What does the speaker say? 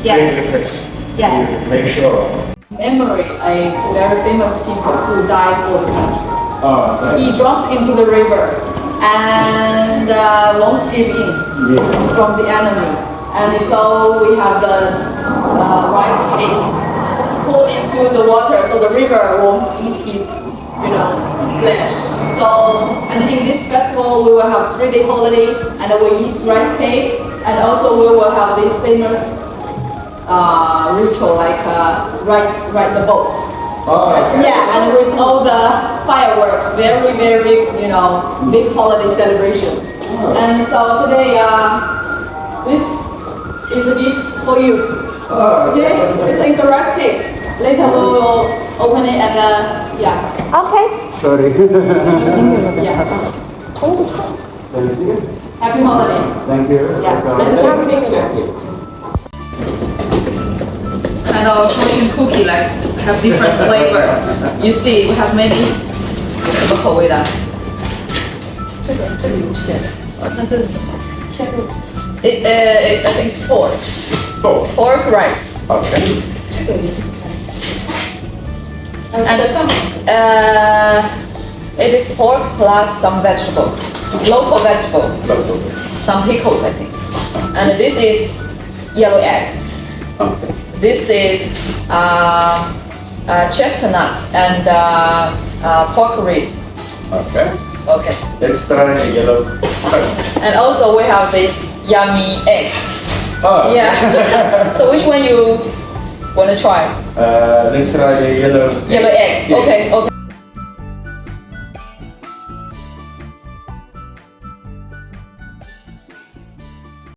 Yeah. Really fresh. Yes. Make sure. Memory a very famous people who died for the country. Okay. He dropped into the river and won't give in Yeah. from the enemy. And so we have the rice cake to pour into the water so the river won't eat his, flesh. So, and in this festival we will have 3-day holiday and we eat rice cake and also we will have this famous ritual like ride the boat. Yeah, and with all the fireworks, very big holiday celebration. And so today this is a gift for you. Okay, this is a rice cake. Later we will open it and yeah. Okay. Sorry. Yeah. Thank you. Happy holiday. Thank you. Yeah. Let's have a picture. And our fortune cookie have different flavor. You see, we have many 什么口味的？这个有馅，那这是什么？馅肉。I think it's pork. Oh, Pork rice. okay. And it is pork plus some vegetable, local vegetable, some pickles I think. And this is yellow egg. Okay. This is chestnut and pork rib. Okay. Okay. Let's try the yellow. And also we have this yummy egg. Oh. Yeah. So which one you want to try? Let's try the yellow. Yellow egg. Yes. Okay. Okay.